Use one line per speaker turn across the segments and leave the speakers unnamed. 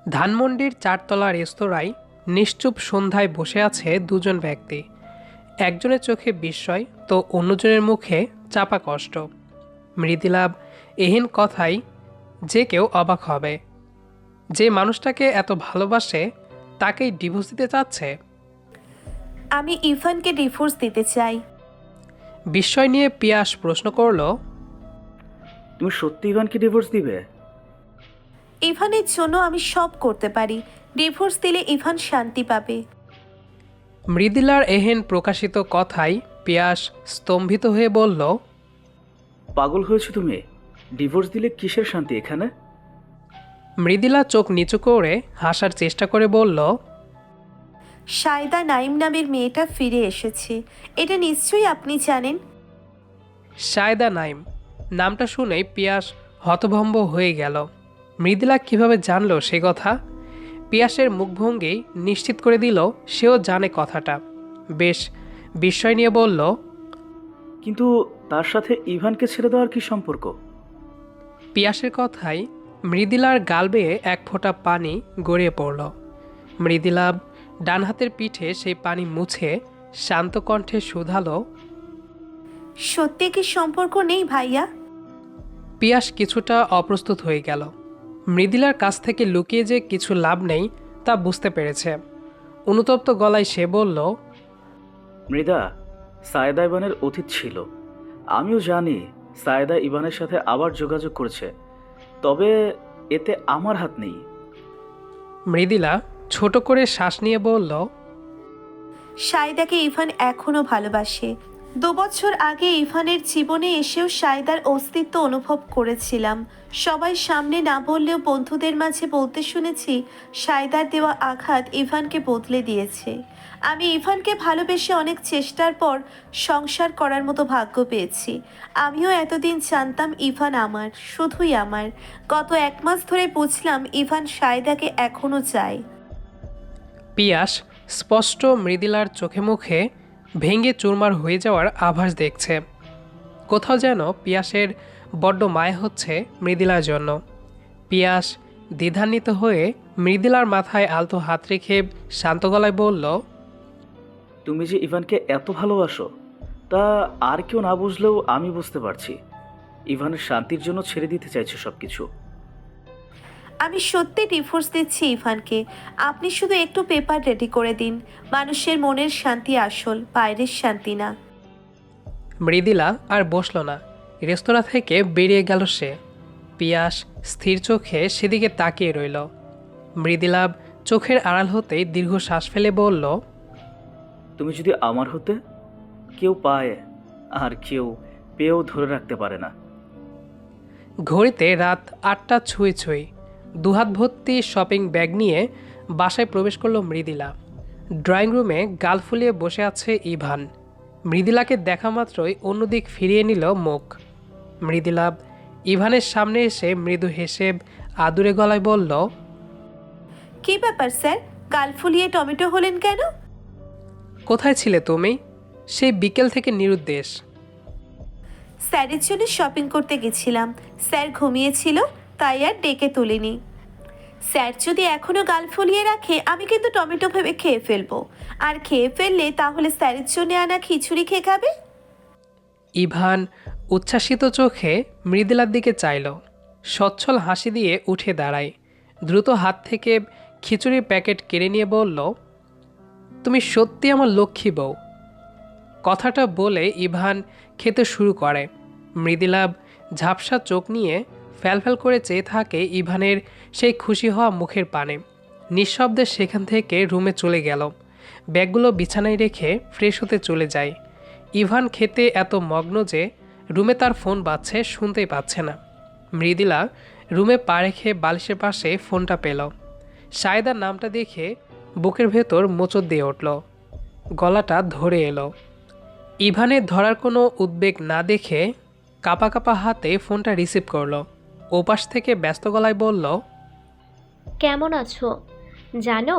ধানমন্ডির চারতলা রেস্তোরাঁয় নিশ্চুপ সন্ধ্যায় বসে আছে দুজন ব্যক্তি। একজনের চোখে বিস্ময় তো অন্যজনের মুখে চাপা কষ্ট। মৃদুলা এহেন কথাই যে কেউ অবাক হবে। যে মানুষটাকে এত ভালোবাসে তাকেই ডিভোর্স দিতে চাচ্ছে।
আমি ইরফানকে ডিভোর্স দিতে চাই।
বিস্ময় নিয়ে পিয়াস প্রশ্ন করল,
তুমি সত্যি ইভানকে ডিভোর্স দিবে?
ইভানের জন্য আমি সব করতে পারি। ডিভোর্স দিলে ইভান শান্তি পাবে।
মৃদুলার এহেন প্রকাশিত কথায় পিয়াস স্তম্ভিত হয়ে বলল,
পাগল হয়েছো তুমি? ডিভোর্স দিলে কিসের শান্তি এখানে?
মৃদুলা চোখ নিচু করে হাসার চেষ্টা করে বলল,
সায়দা নাইম নামের মেয়েটা ফিরে এসেছে, এটা নিশ্চয়ই আপনি জানেন।
সায়দা নাইম নামটা শুনেই পিয়াস হতভম্ব হয়ে গেল। মৃদুলা কিভাবে জানলো সে কথা? পিয়াসের মুখভঙ্গি নিশ্চিত করে দিল সেও জানে কথাটা। বেশ বিস্ময় নিয়ে বলল,
কিন্তু তার সাথে ইভানকে ছেড়ে দেওয়ার কি সম্পর্ক?
পিয়াসের কথায় মৃদুলার গাল বেয়ে এক ফোঁটা পানি গড়িয়ে পড়ল। মৃদুলা ডান হাতের পিঠে সেই পানি মুছে শান্ত কণ্ঠে শুধালো,
সত্যি কি সম্পর্ক নেই ভাইয়া?
পিয়াস কিছুটা অপ্রস্তুত হয়ে গেল। মৃদুলার কাছ থেকে লুকিয়ে যে কিছু লাভ নেই তা বুঝতে পেরেছে। অনুতপ্ত গলায় সে বলল,
মৃদা, সায়েদা ইভানের অতীত ছিল। আমিও জানি সায়েদা ইভানের সাথে আবার যোগাযোগ করছে, তবে এতে আমার হাত নেই।
মৃদুলা ছোট করে শ্বাস নিয়ে বলল,
সায়দাকে ইভান এখনো ভালোবাসে। 2 বছর আগে ইভানের জীবনে এসেও সায়দার অস্তিত্ব অনুভব করেছিলাম। সবাই সামনে না বললেও বন্ধুদের মাঝে বলতে শুনেছি সায়দার দেওয়া আঘাত ইভানকে বদলে দিয়েছে। আমি ইভানকে ভালোবেসে অনেক চেষ্টার পর সংসার করার মতো ভাগ্য পেয়েছি। আমিও এতদিন জানতাম ইভান আমার, শুধুই আমার। গত 1 মাস ধরে বুঝলাম ইভান সায়দাকে এখনো চায়।
পিয়াস স্পষ্ট মৃদুলার চোখে মুখে ভেঙে চুরমার হয়ে যাওয়ার আভাস দেখছে। কোথাও যেন পিয়াসের বড্ড মায়া হচ্ছে মৃদুলার জন্য। পিয়াস দ্বিধান্বিত হয়ে মৃদুলার মাথায় আলতো হাত রেখে শান্ত গলায় বলল,
তুমি যে ইভানকে এত ভালোবাসো তা আর কেউ না বুঝলেও আমি বুঝতে পারছি। ইভানের শান্তির জন্য ছেড়ে দিতে চাইছো সবকিছু।
আমি সত্যি ডিভোর্স দিচ্ছি ইভানকে। আপনি শুধু একটু পেপার রেডি করে দিন। মানুষের মনের শান্তি আসল, বাইরের শান্তি না।
মৃদুলা আর বসল না। রেস্তোরাঁ থেকে বেরিয়ে গেল সে। পিয়াস স্থির চোখে সেদিকে তাকিয়ে রইল। মৃদুলা চোখের আড়াল হতেই দীর্ঘ শ্বাস ফেলে বলল,
তুমি যদি আমার হতে, কেউ পায় আর কেউ পেয়েও ধরে রাখতে পারে না।
ঘড়িতে রাত 8টা ছুঁই ছুঁই। দুহাত ভর্তি শপিং ব্যাগ নিয়ে বাসায় প্রবেশ করল মৃদুলা। ড্রয়িং রুমে গাল ফুলিয়ে বসে আছে ইভান। মৃদুলাকে দেখা মাত্রই অন্যদিক ফিরিয়ে নিল মুখ। মৃদুলা ইভানের সামনে এসে মৃদু হেসে আদুরে গলায় বলল,
কি ব্যাপার স্যার, গাল ফুলিয়ে টমেটো হলেন কেন?
কোথায় ছিলে তুমি? সেই বিকেল থেকে নিরুদ্দেশ।
স্যারের জন্য শপিং করতে গেছিলাম। স্যার ঘুমিয়েছিল, তাই আর ডেকে তুলিনি। স্যার যদি এখনো গাল ফুলিয়ে রাখে আমি কিন্তু টমেটো ভেবে খেয়ে ফেলবো। আর খেয়ে ফেললে তাহলে স্যারের জন্য আনা খিচুড়ি খেয়ে খাবে।
ইভান উচ্ছ্বাসিত চোখে মৃদুলার দিকে চাইল। সচ্ছল হাসি দিয়ে উঠে দাঁড়ায়। দ্রুত হাত থেকে খিচুড়ির প্যাকেট কেড়ে নিয়ে বলল, তুমি সত্যি আমার লক্ষ্মী বউ। কথাটা বলে ইভান খেতে শুরু করে। মৃদুলা ঝাপসা চোখ নিয়ে ফ্যালফ্যাল করে চেয়ে থাকে ইভানের সেই খুশি হওয়া মুখের পানে। নিঃশব্দে সেখান থেকে রুমে চলে গেল। ব্যাগগুলো বিছানায় রেখে ফ্রেশ হতে চলে যায়। ইভান খেতে এত মগ্ন যে রুমে তার ফোন বাজছে শুনতেই পাচ্ছে না। মৃদুলা রুমে পা রেখে বালিশের পাশে ফোনটা পেল। সায়দার নামটা দেখে বুকের ভেতর মোচড় দিয়ে উঠল। গলাটা ধরে এলো। ইভানের ধরার কোনো উদ্বেগ না দেখে কাঁপা কাঁপা হাতে ফোনটা রিসিভ করলো। ওপাশ থেকে ব্যস্ত গলায় বলল,
কেমন আছো? জানো,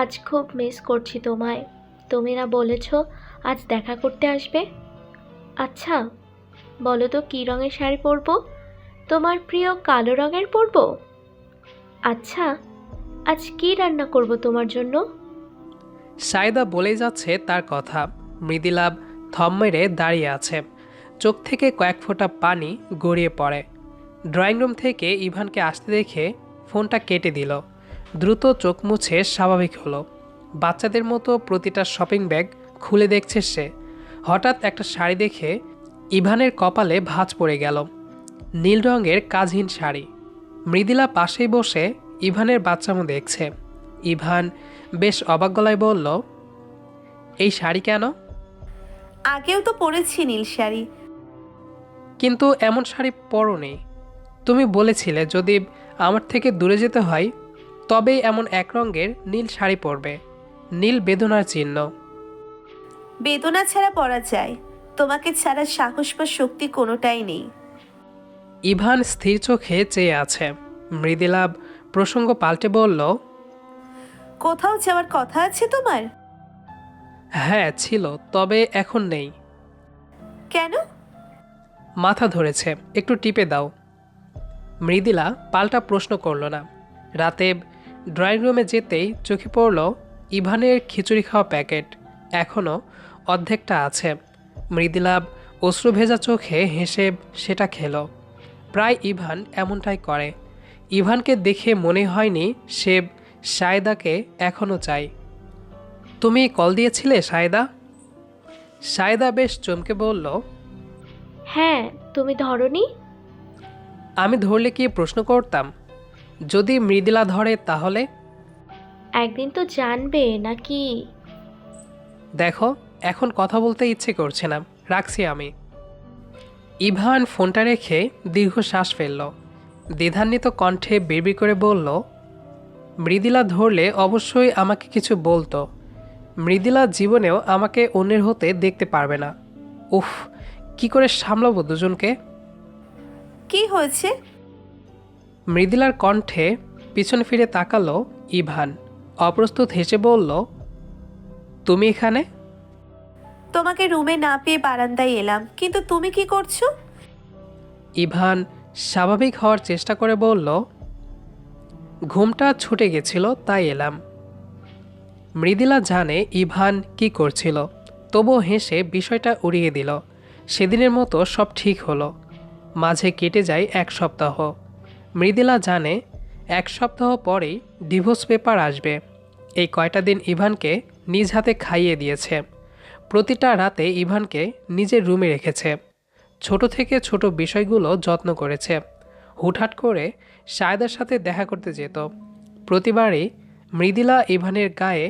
আজ খুব মিস করছি তোমায়। তুমি না বলেছ আজ দেখা করতে আসবে? আচ্ছা, বলো তো কী রঙের শাড়ি পরবো? তোমার প্রিয় কালো রঙের পরবো? আচ্ছা, আজ কি রান্না করব তোমার জন্য?
সায়দা বলেই যাচ্ছে তার কথা। মৃদুলা থম মেরে দাঁড়িয়ে আছে। চোখ থেকে কয়েক ফোঁটা পানি গড়িয়ে পড়ে। ড্রয়িং রুম থেকে ইভানকে আসতে দেখে ফোনটা কেটে দিল। দ্রুত চোখ মুছে স্বাভাবিক হলো। বাচ্চাদের মতো প্রতিটা শপিং ব্যাগ খুলে দেখছে সে। হঠাৎ একটা শাড়ি দেখে ইভানের কপালে ভাঁজ পড়ে গেল। নীল রঙের কাজহীন শাড়ি। মৃদুলা পাশেই বসে ইভানের বাচ্চামো দেখছে। ইভান বেশ অবাক গলায় বলল, এই শাড়ি কেন?
আগেও তো পরেছি নীল শাড়ি।
কিন্তু এমন শাড়ি পরোনি। তুমি বলেছিলে যদি আমার থেকে দূরে যেতে হয় তবেই এমন এক রঙের নীল শাড়ি পরবে। নীল বেদনার চিহ্ন।
বেদনা ছাড়া পরা যায়, তোমাকে ছাড়া সাহস বা শক্তি কোনোটাই নেই।
ইভান স্থির চোখে চেয়ে আছে। মৃদুলা প্রসঙ্গ পাল্টে বলল,
কোথাও যাওয়ার কথা আছে তোমার?
হ্যাঁ ছিল, তবে এখন নেই।
কেন?
মাথা ধরেছে, একটু টিপে দাও। মৃদুলা পাল্টা প্রশ্ন করল না। রাতে ড্রয়িং রুমে যেতেই চোখে পড়ল ইভানের খিচুড়ি খাওয়া প্যাকেট। এখনও অর্ধেকটা আছে। মৃদুলা অশ্রু ভেজা চোখে হেসে সেটা খেল। প্রায় ইভান এমনটাই করে। ইভানকে দেখে মনে হয়নি সে সায়দাকে এখনও চায়। তুমি কল দিয়েছিলে সায়দা? সায়দা বেশ চমকে বলল,
হ্যাঁ, তুমি ধরনি?
আমি ধরলে কি প্রশ্ন করতাম? যদি মৃদুলা ধরে তাহলে?
একদিন তো জানবে নাকি?
দেখো, এখন কথা বলতে ইচ্ছে করছে না, রাখছি আমি। ইভান ফোনটা রেখে দীর্ঘ শ্বাস ফেলল। দ্বিধান্বিত কণ্ঠে বিড়বিড় করে বলল, মৃদুলা ধরলে অবশ্যই আমাকে কিছু বলতো। মৃদুলা জীবনেও আমাকে অন্যের হতে দেখতে পারবে না। উফ, কি করে সামলাবো দুজনকে?
কি হয়েছে?
মৃদুলার কণ্ঠে পিছনে ফিরে তাকালো ইভান। অপ্রস্তুত হেসে বলল, তুমি এখানে?
তোমাকে রুমে না পেয়ে বারান্দায় এলাম, কিন্তু তুমি কি করছো?
ইভান স্বাভাবিক হওয়ার চেষ্টা করে বলল, ঘুমটা ছুটে গেছিল তাই এলাম। মৃদুলা জানে ইভান কি করছিল, তবুও হেসে বিষয়টা উড়িয়ে দিল। সেদিনের মতো সব ঠিক হলো। মাঝে কেটে যায় এক সপ্তাহ। মৃদুলা জানে 1 সপ্তাহ পরেই ডিভোর্স পেপার আসবে। এই কয়টা দিন ইভানকে নিজ হাতে খাইয়ে দিয়েছে। প্রতিটা রাতে ইভানকে নিজের রুমে রেখেছে। ছোট থেকে ছোট বিষয়গুলো যত্ন করেছে। হুটহাট করে সায়দার সাথে দেখা করতে যেত। প্রতিবারই মৃদুলা ইভানের গায়ে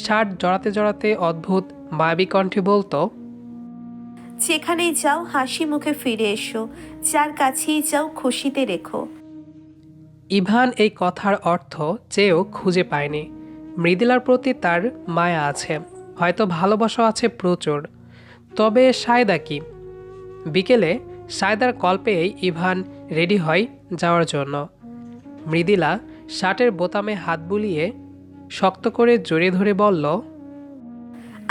শার্ট জড়াতে জড়াতে অদ্ভুত মায়াবী কণ্ঠে বলতো,
যেখানেই যাও হাসি মুখে ফিরে এসো, যার কাছেই যাও খুশিতে রেখো।
ইভান এই কথার অর্থ চেয়েও খুঁজে পায়নি। মৃদুলার প্রতি তার মায়া আছে, হয়তো ভালোবাসা আছে প্রচুর। তবে সায়দা কি? বিকেলে সায়দার কল পেয়েই ইভান রেডি হয় যাওয়ার জন্য। মৃদুলা শার্টের বোতামে হাত বুলিয়ে শক্ত করে জড়িয়ে ধরে বলল,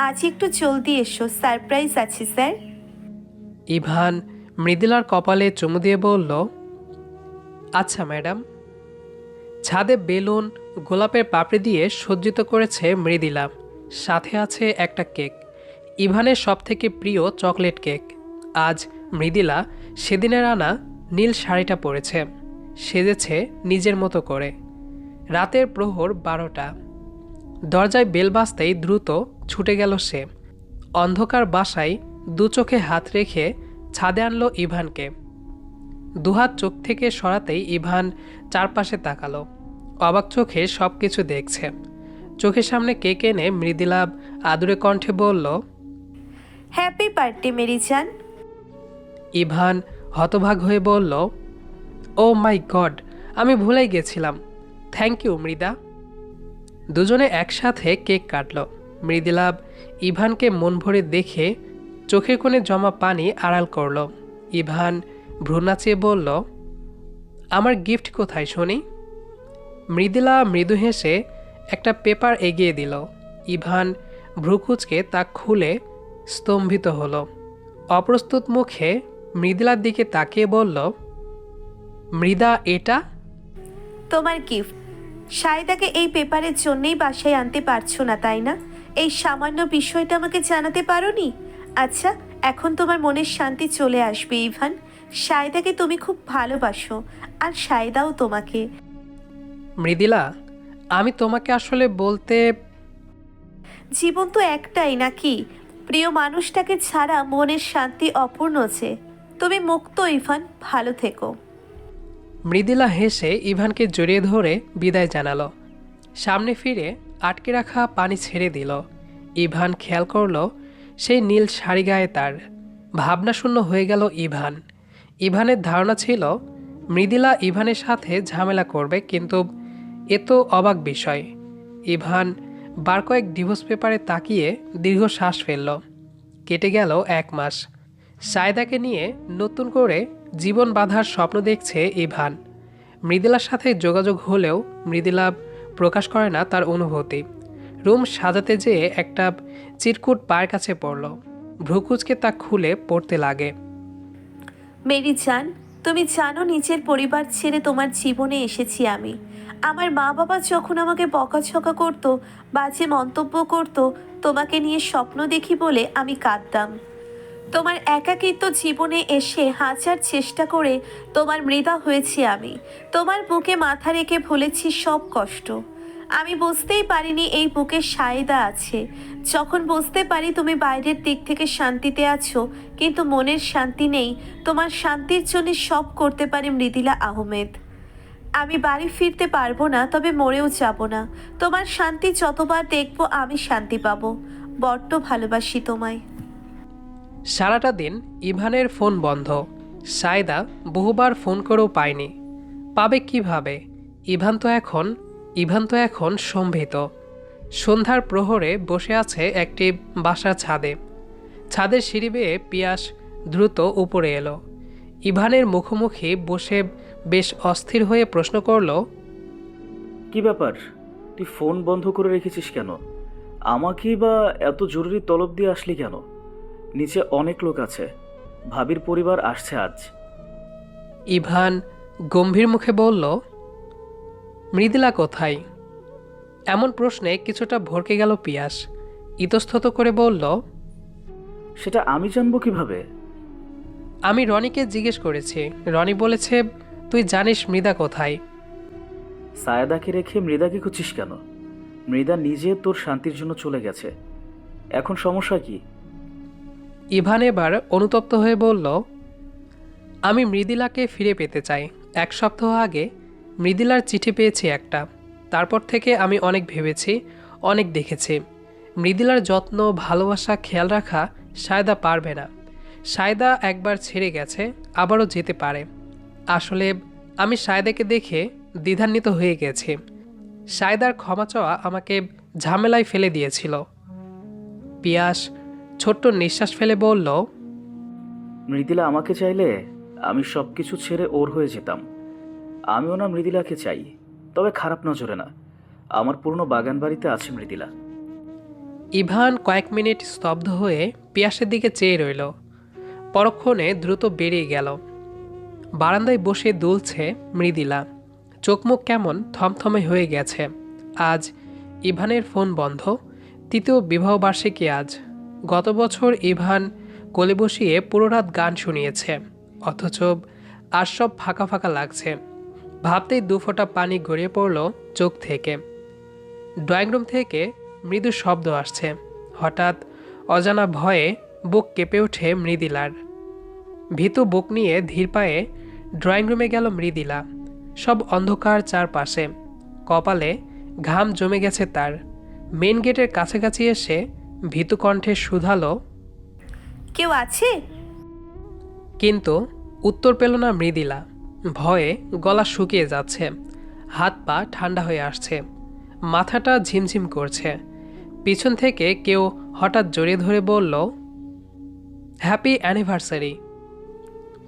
আজ একটু জলদি এসো, সারপ্রাইজ আছে স্যার।
ইভান মৃদুলার কপালে চুমু দিয়ে বলল, আচ্ছা ম্যাডাম। ছাদে বেলুন, গোলাপের পাপড়ি দিয়ে সজ্জিত করেছে মৃদুলা। সাথে আছে একটা কেক, ইভানের সবথেকে প্রিয় চকলেট কেক। আজ মৃদুলা সেদিনের আনা নীল শাড়িটা পরেছে, সেজেছে নিজের মতো করে। রাতের প্রহর 12টা। দরজায় বেল বাজতেই দ্রুত ছুটে গেল সে। অন্ধকার বাসায় দু চোখে হাত রেখে ছাদে আনলো ইভানকে। দুহাত চোখ থেকে সরাতেই ইভান চারপাশে তাকালো। অবাক চোখে সব কিছু দেখছে। চোখের সামনে কেক এনে মৃদুলা আদুরে কণ্ঠে বলল,
হ্যাপি বার্থডে মেরি জান।
ইভান হতভাগ হয়ে বলল, ও মাই গড, আমি ভুলেই গেছিলাম। Thank you Mrida. দুজনে একসাথে কেক কাটল। মৃদুলা ইভানকে মন ভরে দেখে চোখের কোণে জমা পানি আড়াল করল। ইভান ভ্রু নাচিয়ে বলল, আমার গিফট কোথায় শুনি? মৃদুলা মৃদু হেসে একটা পেপার এগিয়ে দিল। ইভান ভ্রুকুচকে তা খুলে স্তম্ভিত হলো। অপ্রস্তুত মুখে মৃদুলার দিকে তাকিয়ে বলল, মৃদা এটা?
তোমার গিফট, সায়দাকে এই পেপারের জন্যই বাসায় আনতে পারছো না, তাই না? এই সামান্য বিষয়টা আমাকে জানাতে পারোনি? আচ্ছা, এখন তোমার মনের শান্তি চলে আসবে ইভান। সায়দাকে তুমি খুব ভালোবাসো, আর সায়দাও তোমাকে।
মৃদিলা, আমি তোমাকে আসলে বলতে
জীবন তো একটাই নাকি? প্রিয় মানুষটাকে ছাড়া মনের শান্তি অপূর্ণ যে। তুমি মুক্ত ইভান, ভালো থেকো।
মৃদিলা হেসে ইভানকে জড়িয়ে ধরে বিদায় জানালো। সামনে ফিরে আটকে রাখা পানি ছেড়ে দিল। ইভান খেয়াল করলো সেই নীল শাড়ি গায়ে তার। ভাবনাশূন্য হয়ে গেল ইভান। ইভানের ধারণা ছিল মৃদিলা ইভানের সাথে ঝামেলা করবে, কিন্তু এ তো অবাক বিষয়। ইভান বার কয়েক ডিভোর্স পেপারে তাকিয়ে দীর্ঘশ্বাস ফেলল। কেটে গেল 1 মাস। সায়দাকে নিয়ে নতুন করে জীবন বাঁধার স্বপ্ন দেখছে ইভান। মৃদিলার সাথে যোগাযোগ হলেও মৃদিলা প্রকাশ করে না তার অনুভূতি। রুম সাজাতে যেয়ে একটা চিরকুট পায়ের কাছে পড়ল। ভ্রুকুচকে তা খুলে পড়তে লাগে।
মেরি জান, তুমি জানো নিজের পরিবার ছেড়ে তোমার জীবনে এসেছি আমি। আমার মা বাবা যখন আমাকে বকাঝকা করতো, বাজে মন্তব্য করতো, তোমাকে নিয়ে স্বপ্ন দেখি বলে আমি কাঁদতাম। তোমার একাকিত্ব জীবনে এসে হাজার চেষ্টা করে তোমার মৃদা হয়েছি আমি। তোমার বুকে মাথা রেখে ভুলেছি সব কষ্ট। আমি বুঝতেই পারিনি এই বুকে সায়দা আছে। যখন বুঝতে পারি তুমি বাইরের দিক থেকে শান্তিতে আছো, কিন্তু মনের শান্তি নেই, তোমার শান্তির জন্য সব করতে পারে মৃদিলা আহমেদ। আমি বাড়ি ফিরতে পারবো না, তবে মরেও যাব না। তোমার শান্তি যতবার দেখবো আমি শান্তি পাবো। বড্ড ভালোবাসি তোমায়।
সারাটা দিন ইভানের ফোন বন্ধ। সায়দা বহুবার ফোন করেও পায়নি। পাবে কিভাবে? ইভান তো এখন সম্ভিত। সন্ধ্যার প্রহরে বসে আছে একটি বাসার ছাদে। ছাদের সিঁড়ি বেয়ে পিয়াস দ্রুত উপরে এলো। ইভানের মুখোমুখি বসে বেশ অস্থির হয়ে প্রশ্ন করল,
কি ব্যাপার? তুই ফোন বন্ধ করে রেখেছিস কেন? আমাকেই বা এত জরুরি তলব দিয়ে আসলি কেন? নিচে অনেক লোক আছে, ভাবির পরিবার আসছে আজ।
ইভান গম্ভীর মুখে বলল, মৃদিলা কোথায়? এমন প্রশ্নে কিছুটা ভরকে গেল পিয়াস। ইতস্তত করে বলল,
সেটা আমি জানবো কিভাবে?
আমি রনিকে জিজ্ঞেস করেছি। রনি বলেছে তুই জানিস মৃদা কোথায়।
সায়দাকে রেখে মৃদাকে খুঁজছিস কেন? মৃদা নিজে তোর শান্তির জন্য চলে গেছে, এখন সমস্যা কি?
ইভান এবার অনুতপ্ত হয়ে বলল, আমি মৃদিলাকে ফিরে পেতে চাই। 1 সপ্তাহ আগে মৃদিলার চিঠি পেয়েছি একটা। তারপর থেকে আমি অনেক ভেবেছি, অনেক দেখেছি। মৃদিলার যত্ন, ভালোবাসা, খেয়াল রাখা সায়দা পারবে না। সায়দা একবার ছেড়ে গেছে, আবারও যেতে পারে। আসলে আমি সায়দাকে দেখে দ্বিধান্বিত হয়ে গেছি। সায়দার ক্ষমা চাওয়া আমাকে ঝামেলায় ফেলে দিয়েছিল। পিয়াস ছোট্ট নিঃশ্বাস ফেলে বলল,
মৃদিলা আমাকে চাইলে আমি সব কিছু ছেড়ে ওর হয়ে যেতাম। আমিও না মৃদিলাকে চাই, তবে খারাপ নজরে না। আমার পুরনো বাগান বাড়িতে আছে মৃদিলা।
ইভান কয়েক মিনিট স্তব্ধ হয়ে পিয়াসের দিকে চেয়ে রইল। পরক্ষণে দ্রুত বেরিয়ে গেল। বারান্দায় বসে দুলছে মৃদিলা। চোখমুখ কেমন থমথমে হয়ে গেছে। আজ ইভানের ফোন বন্ধ। 3য় বিবাহবার্ষিকী আজ। গত বছর ইভান কোলে বসিয়ে পুরো রাত গান শুনিয়েছে, অথচ আর সব ফাঁকা ফাঁকা লাগছে। ভাবতেই 2 ফোঁটা পানি গড়িয়ে পড়ল চোখ থেকে। ড্রয়িং রুম থেকে মৃদু শব্দ আসছে। হঠাৎ অজানা ভয়ে বুক কেঁপে ওঠে মৃদিলার। ভীতু বুক নিয়ে ধীর পায়ে ড্রয়িং রুমে গেল মৃদিলা। সব অন্ধকার চারপাশে। কপালে ঘাম জমে গেছে তার। মেন গেটের কাছাকাছি এসে ভীতু কণ্ঠে শুধালো,
কেউ আছে?
কিন্তু উত্তর পেল না মৃদিলা। ভয়ে গলা শুকিয়ে যাচ্ছে, হাত পা ঠান্ডা হয়ে আসছে, মাথাটা ঝিমঝিম করছে। পিছন থেকে কেউ হঠাৎ জড়িয়ে ধরে বলল, হ্যাপি অ্যানিভার্সারি।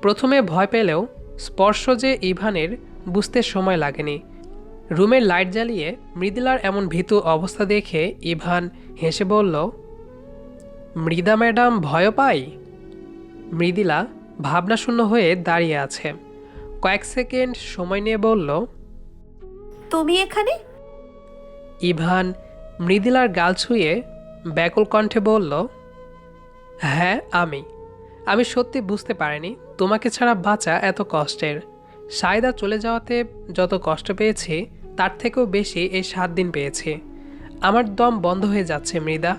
প্রথমে ভয় পেলেও স্পর্শ যে ইভানের বুঝতে সময় লাগেনি। রুমের লাইট জ্বালিয়ে মৃদিলার এমন ভীতু অবস্থা দেখে ইভান হেসে বলল, মৃদা ম্যাডাম ভয় পাই? মৃদিলা ভাবনাশূন্য হয়ে দাঁড়িয়ে আছে। কয়েক সেকেন্ড সময় নিয়ে বলল,
তুমি এখানে?
ইভান মৃদুলার গাল ছুঁয়ে ব্যাকুল কণ্ঠে বলল, হ্যাঁ আমি সত্যি বুঝতে পারিনি তোমাকে ছাড়া বাঁচা এত কষ্টের। সায়দা চলে যাওয়াতে যত কষ্ট পেয়েছি তার থেকেও বেশি এই 7 দিন পেয়েছি। আমার দম বন্ধ হয়ে যাচ্ছে মৃদা,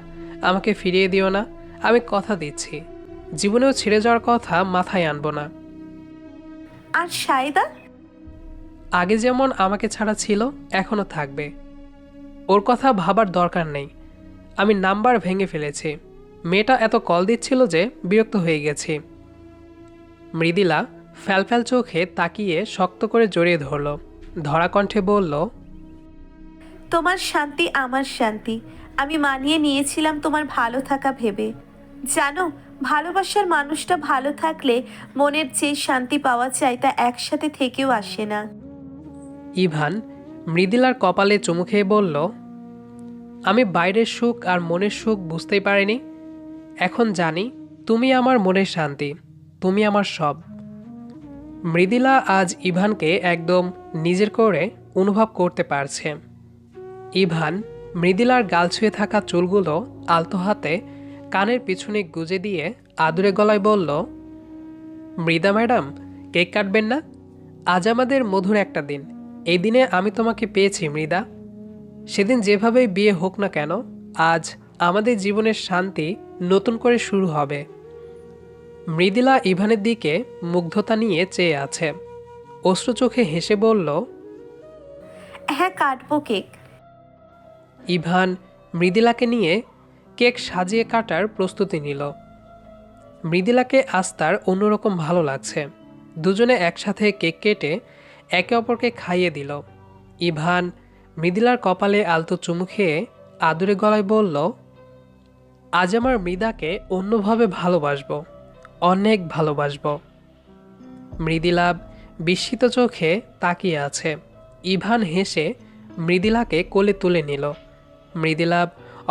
আমাকে ফিরিয়ে দিও না। আমি কথা দিচ্ছি জীবনেও ছেড়ে যাওয়ার কথা মাথায় আনবো না।
আর সায়দা?
আগে যেমন আমাকে ছাড়া ছিল এখনও থাকবে, ওর কথা ভাবার দরকার নেই। আমি নাম্বার ভেঙে ফেলেছি। মেয়েটা এত কল দিচ্ছিল যে বিরক্ত হয়ে গেছি। মৃদুলা ফ্যালফ্যাল চোখে তাকিয়ে শক্ত করে জড়িয়ে ধরল। ধরা কণ্ঠে বলল,
তোমার শান্তি আমার শান্তি। আমি মানিয়ে নিয়েছিলাম তোমার ভালো থাকা ভেবে। জানো, ভালোবাসার মানুষটা ভালো থাকলে মনের যে শান্তি পাওয়া যায় তা একসাথে থেকেও আসে না।
ইভান মৃদুলার কপালে চুমু খেয়ে বলল, আমি বাইরের সুখ আর মনের সুখ বুঝতেই পারিনি। এখন জানি তুমি আমার মনের শান্তি, তুমি আমার সব। মৃদুলা আজ ইভানকে একদম নিজের করে অনুভব করতে পারছে। ইভান মৃদুলার গাল ছুঁয়ে থাকা চুলগুলো আলতো হাতে কানের পিছনে গুজে দিয়ে আদুরে গলায় বলল, মৃদা ম্যাডাম, কেক কাটবেন না? আজ আমাদের মধুর একটা দিন। এই দিনে আমি তোমাকে পেয়েছি মৃদা। সেদিন যেভাবেই বিয়ে হোক না কেন, আজ আমাদের জীবনের শান্তি নতুন করে শুরু হবে। মৃদুলা ইভানের দিকে মুগ্ধতা নিয়ে চেয়ে আছে। অশ্রু চোখে হেসে বলল,
হ্যাঁ, কাটবো কেক।
ইভান মৃদুলাকে নিয়ে কেক সাজিয়ে কাটার প্রস্তুতি নিল। মৃদুলাকে আজ তার অন্যরকম ভালো লাগছে। দুজনে একসাথে কেক কেটে একে অপরকে খাইয়ে দিল। ইভান মৃদুলার কপালে আলতো চুমু খেয়ে আদুরে গলায় বলল, আজ আমার মৃদাকে অন্যভাবে ভালোবাসবো, অনেক ভালোবাসবো। মৃদুলা বিস্মিত চোখে তাকিয়ে আছে। ইভান হেসে মৃদুলাকে কোলে তুলে নিল। মৃদুলা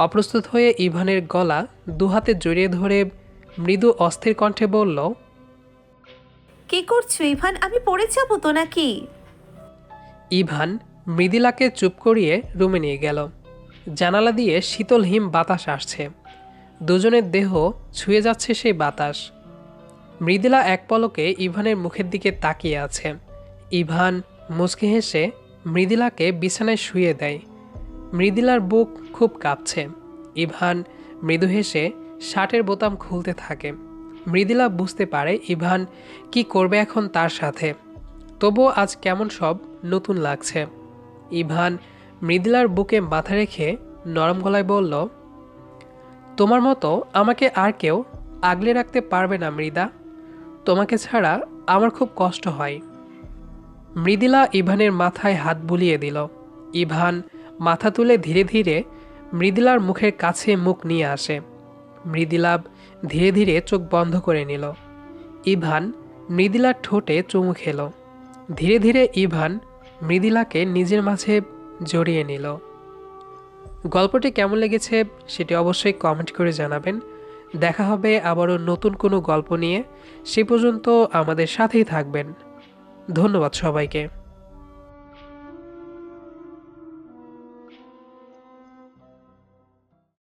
অপ্রস্তুত হয়ে ইভানের গলা দুহাতে জড়িয়ে ধরে মৃদু অস্থির কণ্ঠে বলল,
কি করছো ইভান? আমি পড়ে যাবো তো নাকি?
ইভান মৃদুলাকে চুপ করিয়ে রুমে নিয়ে গেল। জানালা দিয়ে শীতল হিম বাতাস আসছে। দুজনের দেহ ছুঁয়ে যাচ্ছে সেই বাতাস। মৃদুলা এক পলকে ইভানের মুখের দিকে তাকিয়ে আছে। ইভান মুচকি হেসে মৃদুলাকে বিছানায় শুয়ে দেয়। মৃদুলার বুক খুব কাঁপছে। ইভান মৃদু হেসে শার্টের বোতাম খুলতে থাকে। মৃদুলা বুঝতে পারে ইভান কি করবে এখন তার সাথে। তবুও আজ কেমন সব নতুন লাগছে। ইভান মৃদুলার বুকে মাথা রেখে নরম গলায় বলল, তোমার মতো আমাকে আর কেউ আগলে রাখতে পারবে না মৃদা। তোমাকে ছাড়া আমার খুব কষ্ট হয়। মৃদুলা ইভানের মাথায় হাত বুলিয়ে দিল। ইভান মাথা তুলে ধীরে ধীরে মৃদুলার মুখের কাছে মুখ নিয়ে আসে। মৃদুলা ধীরে ধীরে চোখ বন্ধ করে নিল। ইভান মৃদুলার ঠোঁটে চুমু খেল। ধীরে ধীরে ইভান মৃদুলাকে নিজের মাঝে জড়িয়ে নিল। গল্পটি কেমন লেগেছে সেটি অবশ্যই কমেন্ট করে জানাবেন। দেখা হবে আবারও নতুন কোনো গল্প নিয়ে। সে পর্যন্ত আমাদের সাথেই থাকবেন। ধন্যবাদ সবাইকে।